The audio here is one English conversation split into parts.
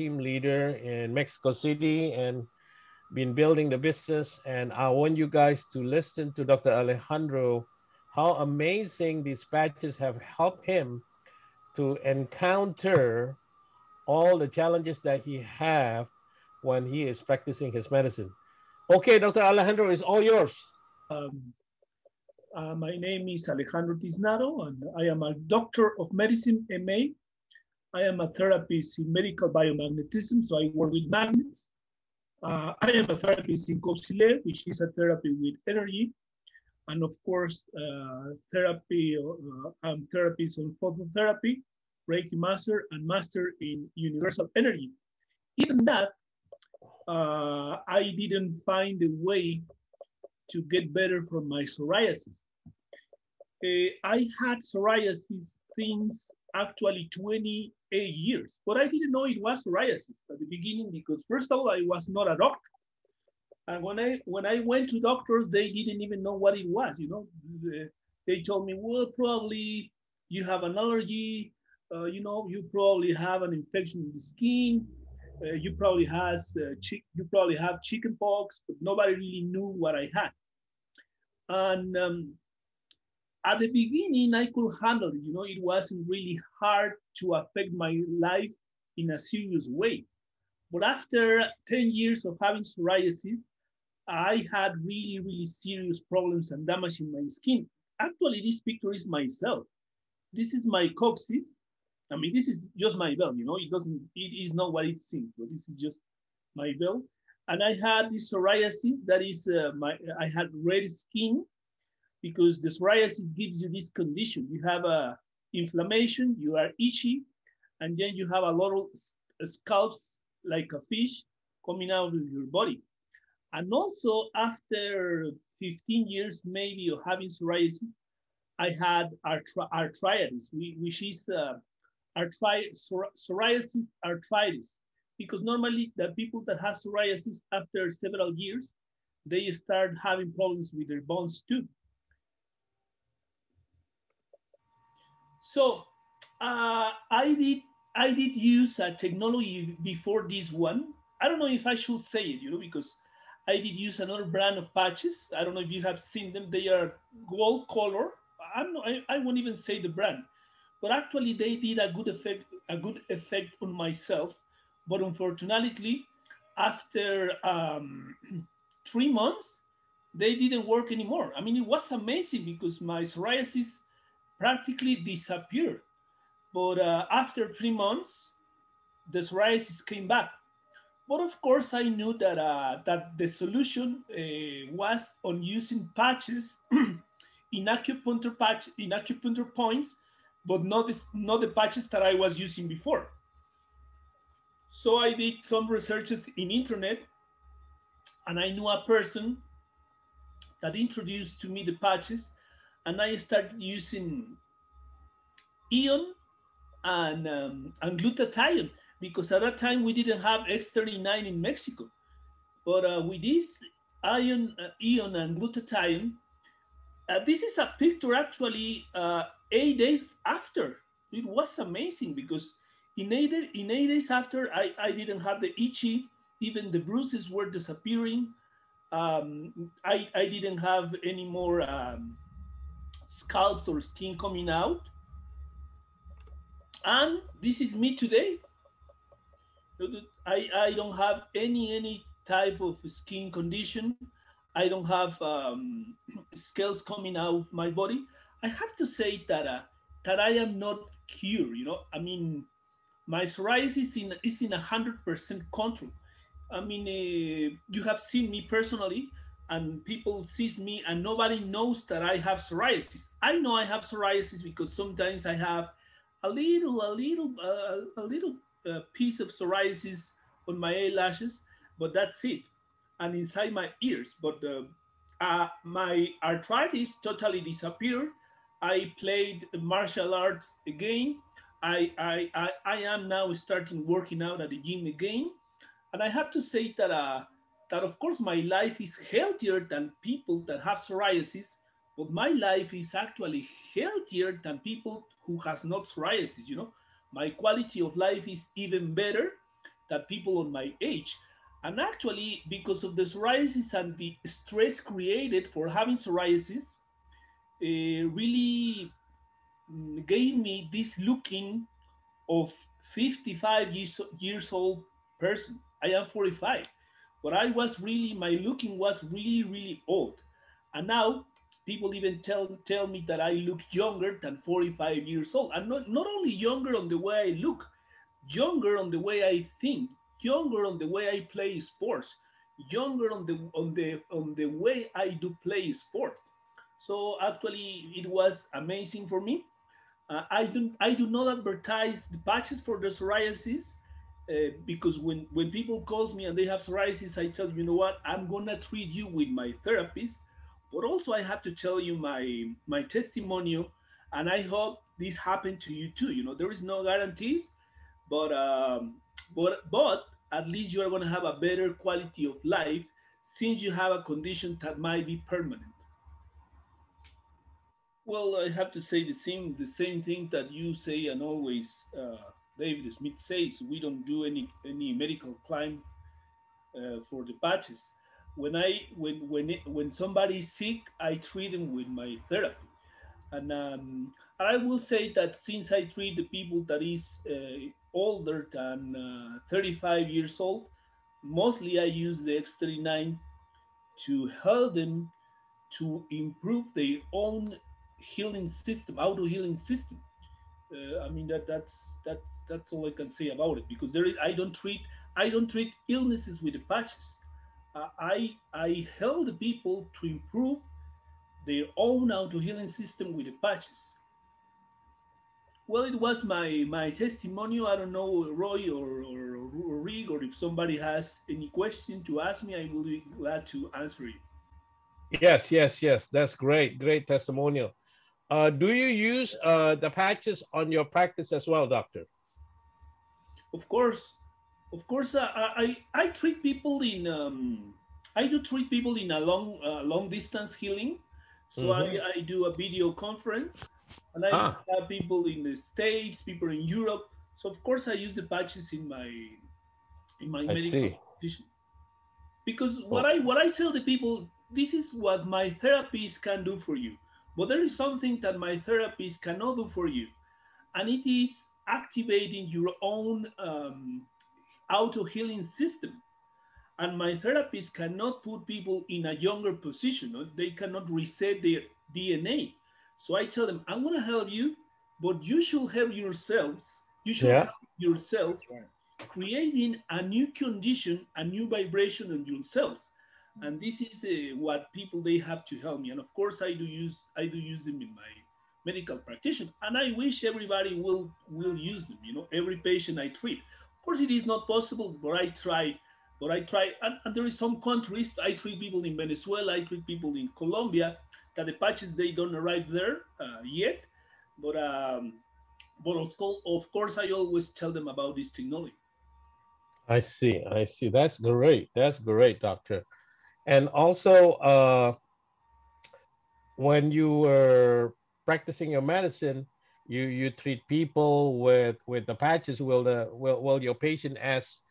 team leader in Mexico City and been building the business. And I want you guys to listen to Dr. Alejandro, how amazing these patches have helped him to encounter all the challenges that he have when he is practicing his medicine. Okay, Dr. Alejandro, it's all yours. Um, my name is Alejandro Tisnado, and I am a doctor of medicine, MA. I am a therapist in medical biomagnetism, so I work with magnets. I am a therapist in Copsile, which is a therapy with energy. And of course, I'm therapist on phototherapy, Reiki master, and master in universal energy. Even that, I didn't find a way to get better from my psoriasis. I had psoriasis since actually 28 years, but I didn't know it was psoriasis at the beginning because first of all, I was not a doctor. And when I went to doctors, they didn't even know what it was. You know, they told me, well, probably you have an allergy. You know, you probably have an infection in the skin. You probably have chicken pox, but nobody really knew what I had. And at the beginning, I could handle it. You know, it wasn't really hard to affect my life in a serious way. But after 10 years of having psoriasis, I had really, really serious problems and damage in my skin. Actually, this picture is myself. This is my coccyx. I mean, this is just my belt, you know, it is not what it seems, but this is just my belt. And I had this psoriasis that is, I had red skin because the psoriasis gives you this condition. You have a inflammation, you are itchy, and then you have a lot of scalps like a fish coming out of your body. And also after 15 years maybe of having psoriasis, I had arthritis, which is psoriasis arthritis. Because normally the people that have psoriasis after several years, they start having problems with their bones too. So I did use a technology before this one. I don't know if I should say it, you know, because I did use another brand of patches. I don't know if you have seen them. They are gold color. I won't even say the brand, but actually they did a good effect on myself. But unfortunately, after 3 months, they didn't work anymore. I mean, it was amazing because my psoriasis practically disappeared. But after 3 months, the psoriasis came back. But of course, I knew that that the solution was on using patches in acupuncture points, but not the patches that I was using before. So I did some researches in internet, and I knew a person that introduced to me the patches, and I started using ion and glutathione because at that time we didn't have X39 in Mexico. But with this ion and glutathione, this is a picture actually 8 days after. It was amazing because in 8 days after, I didn't have the itchy, even the bruises were disappearing. I didn't have any more scalps or skin coming out. And this is me today. I don't have any type of skin condition. I don't have scales coming out of my body. I have to say that I am not cured. You know, I mean, my psoriasis is in 100% control. I mean, you have seen me personally, and people sees me, and nobody knows that I have psoriasis. I know I have psoriasis because sometimes I have a little piece of psoriasis on my eyelashes, but that's it, and inside my ears. But my arthritis totally disappeared. I played martial arts again. I am now starting working out at the gym again, and I have to say that of course my life is healthier than people that have psoriasis, but my life is actually healthier than people who has not psoriasis. You know, my quality of life is even better than people on my age. And actually, because of the psoriasis and the stress created for having psoriasis, really gave me this looking of 55 years old person. I am 45, but I was really, my looking was really, really old. And now people even tell me that I look younger than 45 years old. And not only younger on the way I look, younger on the way I think, younger on the way I play sports, younger on the way I do play sport. So actually, it was amazing for me. I do not advertise the patches for the psoriasis because when people calls me and they have psoriasis, I tell them, you know what, I'm gonna treat you with my therapist, but also I have to tell you my testimonial, and I hope this happened to you too. You know, there is no guarantees, but but at least you are gonna have a better quality of life since you have a condition that might be permanent. Well, I have to say the same thing that you say, and always David Smith says. We don't do any medical claim for the patches. When somebody is sick, I treat them with my therapy, and I will say that since I treat the people that is older than 35 years old, mostly I use the X39 to help them to improve their own healing system, auto healing system. I mean that's all I can say about it, because there is I don't treat illnesses with the patches. I help the people to improve their own auto healing system with the patches. Well, it was my testimonial. I don't know, Roy or Rick, or if somebody has any question to ask me, I will be glad to answer it. Yes, yes, yes. That's great. Great testimonial. Do you use the patches on your practice as well, doctor? Of course, of course, I treat people in I do treat people in a long distance healing. So I, Mm-hmm. I do a video conference, and I Ah, have people in the States, people in Europe. So of course I use the patches in my I medical see. practitioner, because what Oh, I tell the people, this is what my therapist can do for you, but there is something that my therapist cannot do for you, and it is activating your own auto healing system. And my therapist cannot put people in a younger position. No? They cannot reset their DNA. So I tell them, I'm going to help you, but you should help yourselves. You should yeah. help yourself creating a new condition, a new vibration on yourselves. And this is what people they have to help me. And of course, I do use them in my medical practitioner, and I wish everybody will use them. You know, every patient I treat. Of course, it is not possible, but I try. But I try, and there is some countries I treat people in Venezuela, I treat people in Colombia, that the patches they don't arrive there yet. But of course, I always tell them about this technology. I see. I see. That's great. That's great, doctor. And also, when you were practicing your medicine, you treat people with the patches. Will your patient ask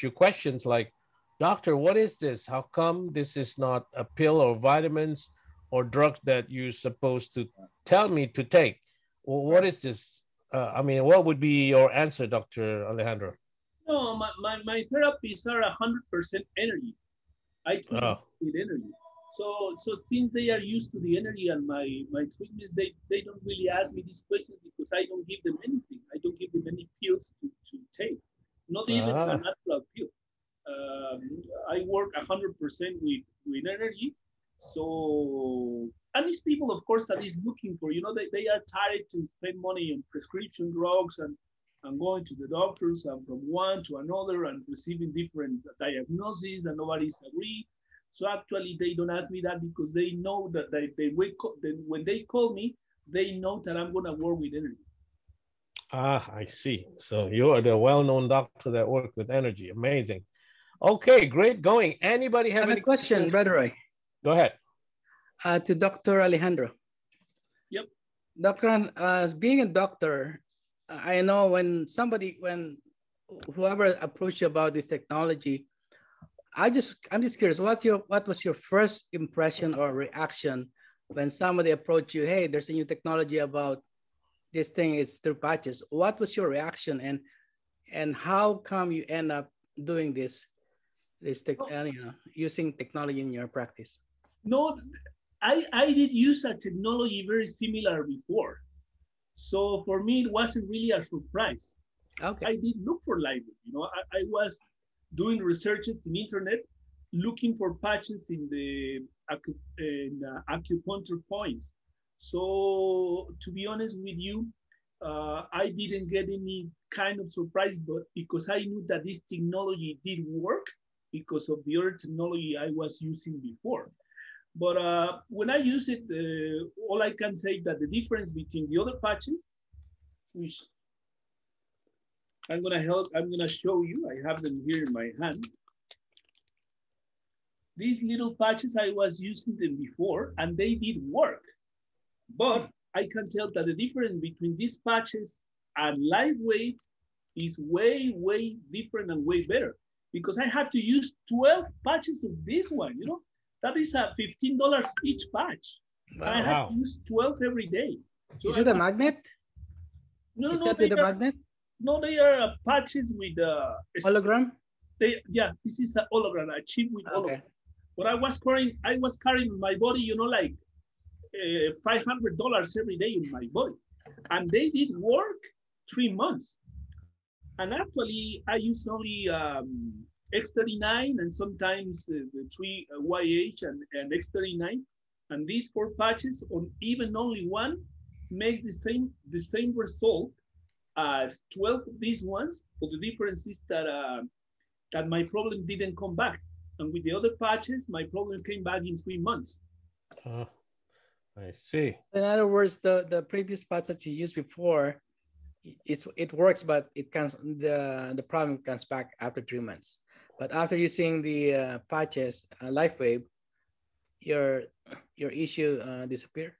you questions like, doctor, what is this? How come this is not a pill or vitamins or drugs that you're supposed to tell me to take? Well, what is this? I mean, what would be your answer, Dr. Alejandro? No, my therapies are 100% energy. I treat them Oh, with energy. So since they are used to the energy and my treatments, they don't really ask me these questions, because I don't give them anything. I don't give them any pills to take, not even a ah, natural pill. Um, I work 100% with energy. So, and these people, of course, that is looking for, they are tired to spend money on prescription drugs and going to the doctors and from one to another and receiving different diagnoses, and nobody's agree. So actually, they don't ask me that, because they know that when they call me, they know that I'm gonna work with energy. I see. So you are the well-known doctor that work with energy. Amazing. Okay, great going. Anybody I have have a any question, questions? Brother Roy, Go ahead. to Dr. Alejandro. Yep. Doctor, as being a doctor, I know when whoever approached you about this technology, I'm just curious, what was your first impression or reaction when somebody approached you? Hey, there's a new technology about this thing. It's through patches. What was your reaction, and how come you end up doing using technology in your practice? No, I did use a technology very similar before. So for me, it wasn't really a surprise. Okay. I did look for library. I was doing researches in internet, looking for patches in the acupuncture points. So to be honest with you, I didn't get any kind of surprise, but because I knew that this technology did work because of the other technology I was using before. But when I use it, all I can say that the difference between the other patches, which I'm gonna show you. I have them here in my hand. These little patches, I was using them before and they did work. But I can tell that the difference between these patches and lightweight is way, way different and way better because I have to use 12 patches of this one, That is $15 each patch. Wow. I have to use 12 every day. So is it a magnet? No, is no, that with a magnet? No, they are patches with hologram. This is a hologram, a chip with hologram. But I was carrying my body, like $500 every day in my body, and they did work 3 months. And actually, I use only X39 and sometimes the 3YH and X39, and these 4 patches on even only one makes the same result as 12 of these ones, but the difference is that my problem didn't come back. And with the other patches, my problem came back in 3 months. I see. In other words, the previous patch that you used before, it works, but the problem comes back after 3 months. But after using the patches, LifeWave, your issue disappear.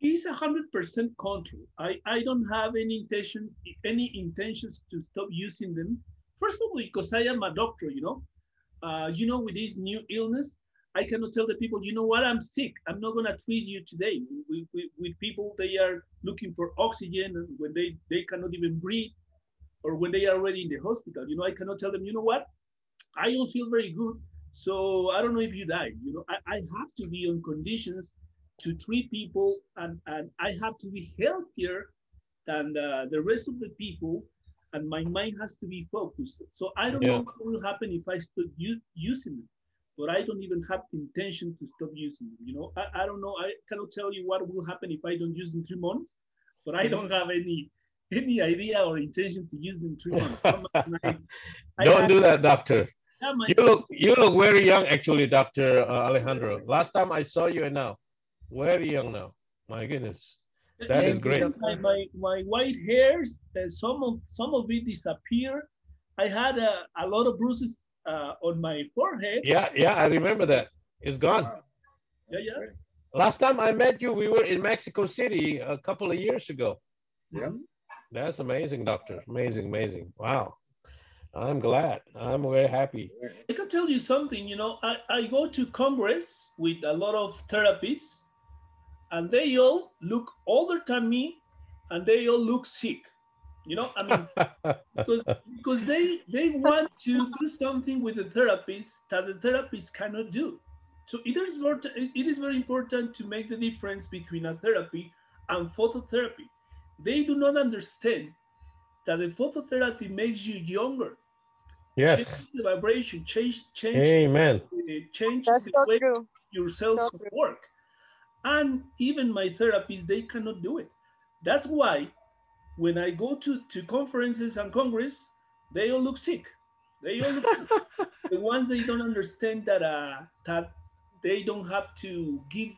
It's 100% control. I don't have any intentions to stop using them. First of all, because I am a doctor, with this new illness, I cannot tell the people, what, I'm sick. I'm not gonna treat you today. With people, they are looking for oxygen when they cannot even breathe, or when they are already in the hospital. I cannot tell them, what, I don't feel very good, so I don't know if you died. I have to be on conditions to treat people, and I have to be healthier than the rest of the people, and my mind has to be focused. So I don't know what will happen if I stop using them, but I don't even have the intention to stop using them. I don't know. I cannot tell you what will happen if I don't use them 3 months, but I don't have any idea or intention to use them 3 months. Don't do that, doctor. You look very young, actually, Dr. Alejandro. Last time I saw you and now, very young now. My goodness, that is great. My white hairs, some of it disappeared. I had a lot of bruises on my forehead. Yeah, I remember that. It's gone. Yeah. Last time I met you, we were in Mexico City a couple of years ago. Yeah. That's amazing, doctor. Amazing. Wow. I'm glad. I'm very happy. I can tell you something, I go to Congress with a lot of therapists, and they all look older than me, and they all look sick. Because they want to do something with the therapist that the therapist cannot do. So it is very important to make the difference between a therapy and phototherapy. They do not understand that the phototherapy makes you younger. Yes. Change the vibration, change Amen. Change That's the so way true. your cells work. And even my therapists, they cannot do it. That's why when I go to conferences and congress, they all look sick. They all look sick. The ones they don't understand that they don't have to give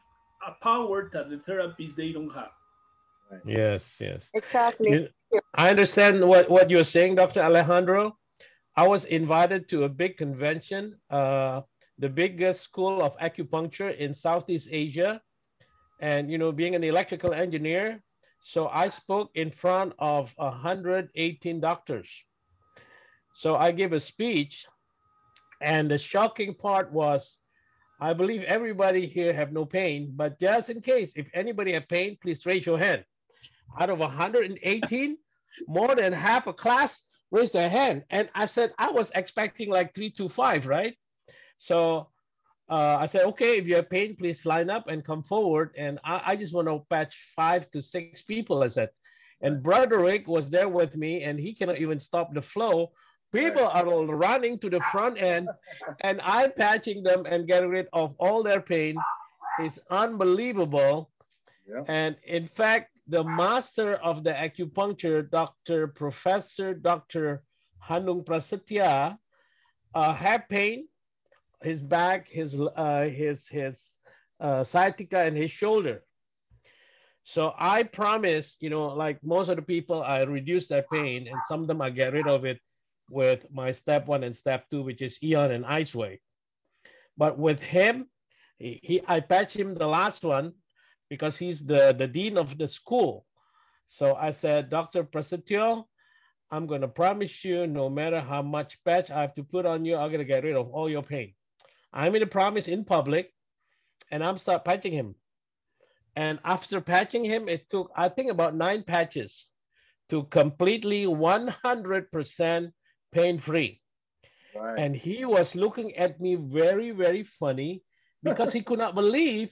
a power that the therapists they don't have. Yes. Exactly. I understand what you're saying, Dr. Alejandro. I was invited to a big convention, the biggest school of acupuncture in Southeast Asia. And, being an electrical engineer, so I spoke in front of 118 doctors. So I gave a speech, and the shocking part was, I believe everybody here have no pain, but just in case, if anybody have pain, please raise your hand. Out of 118, more than half a class raised their hand. And I said, I was expecting like 3 to 5, right? So I said, okay, if you have pain, please line up and come forward. And I just want to patch 5 to 6 people, I said. And Brother Rick was there with me, and he cannot even stop the flow. People are all running to the front end, and I'm patching them and getting rid of all their pain. It's unbelievable. Yeah. And in fact, the master of the acupuncture, Professor Dr. Handung Prasetya, had pain, his back, his sciatica, and his shoulder. So I promise, you know, like most of the people, I reduce their pain, and some of them I get rid of it with my step 1 and step 2, which is Eon and Ice Wave. But with him, I patch him the last one because he's the dean of the school. So I said, Dr. Prasetyo, I'm going to promise you, no matter how much patch I have to put on you, I'm going to get rid of all your pain. I made a promise in public, and I'm start patching him. And after patching him, it took, I think, about 9 patches to completely 100% pain-free. Right. And he was looking at me very, very funny because he could not believe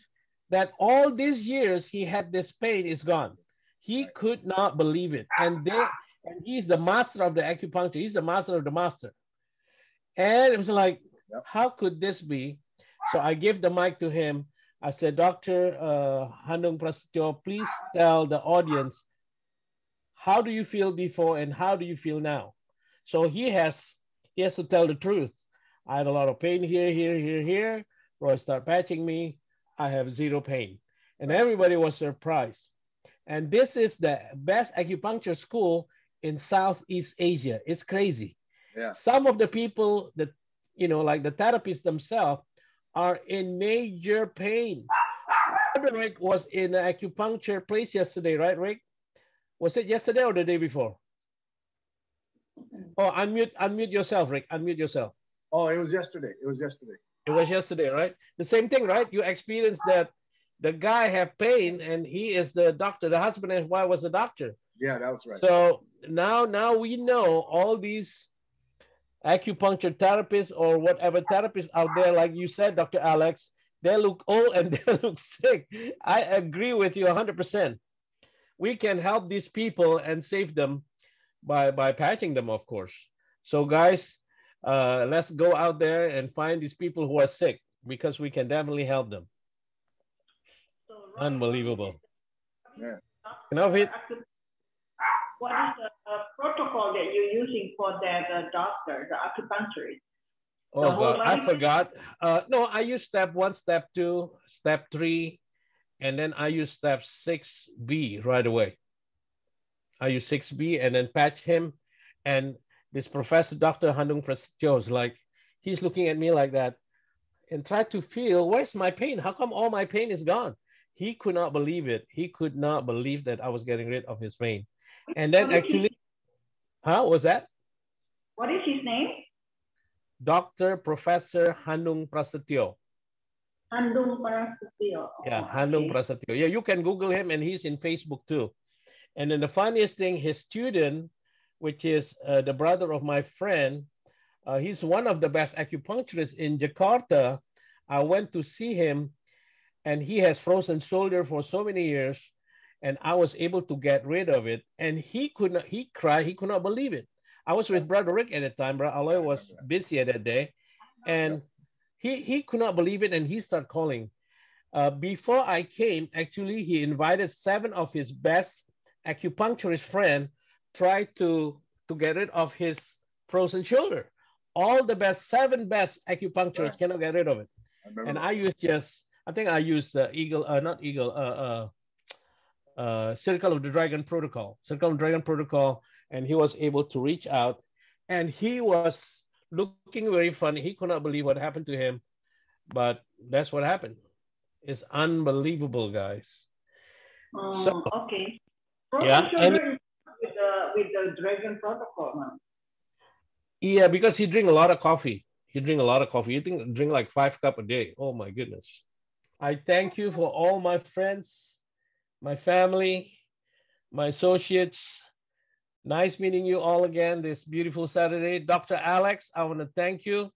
that all these years he had this pain is gone. He could not believe it. And he's the master of the acupuncture. He's the master of the master. And it was like, yep, how could this be? So I gave the mic to him. I said, Dr. Handung Prasetyo, please tell the audience, how do you feel before and how do you feel now? So he has to tell the truth. I had a lot of pain here. Roy started patching me. I have 0 pain. And everybody was surprised. And this is the best acupuncture school in Southeast Asia. It's crazy. Yeah. Some of the people that, you know, like the therapists themselves are in major pain. Rick was in an acupuncture place yesterday, right, Rick? Was it yesterday or the day before? Oh, unmute yourself, Rick. Unmute yourself. Oh, it was yesterday. It was yesterday, right? The same thing, right? You experienced that the guy have pain and he is the doctor. The husband and wife was the doctor. Yeah, that was right. So now we know all these acupuncture therapists or whatever therapists out there, like you said, Dr. Alex, they look old and they look sick. I agree with you 100%. We can help these people and save them by patching them, of course. So guys, let's go out there and find these people who are sick because we can definitely help them. So, unbelievable. Yeah. What is the protocol that you're using for that doctor, the acupuncturist? Oh God, I forgot. No, I use step 1, step 2, step 3, and then I use step 6B right away. I use 6B and then patch him. And this professor, Dr. Handung Prasetyo, is like, he's looking at me like that and try to feel, where's my pain? How come all my pain is gone? He could not believe it. He could not believe that I was getting rid of his pain. And then actually, what was that? What is his name? Dr. Professor Handung Prasetyo. Handung Prasetyo. Yeah, Handung Prasetyo. Yeah, you can Google him and he's in Facebook too. And then the funniest thing, his student, which is the brother of my friend, he's one of the best acupuncturists in Jakarta. I went to see him and he has frozen shoulder for so many years and I was able to get rid of it. And he cried, he could not believe it. I was with Brother Rick at the time. Brother Aloy was busy at that day. And he could not believe it and he started calling. Before I came, actually, he invited 7 of his best acupuncturist friend tried to get rid of his frozen shoulder. All the best, 7 best acupuncturists cannot get rid of it. And I used I think I used Circle of the Dragon protocol. And he was able to reach out and he was looking very funny. He could not believe what happened to him, but that's what happened. It's unbelievable, guys. So, okay. Yeah. With the Dragon protocol, huh? Yeah, because he drink a lot of coffee. He drink a lot of coffee. You think drink like 5 cups a day. Oh my goodness. I thank you for all my friends, my family, my associates. Nice meeting you all again this beautiful Saturday. Dr. Alex, I want to thank you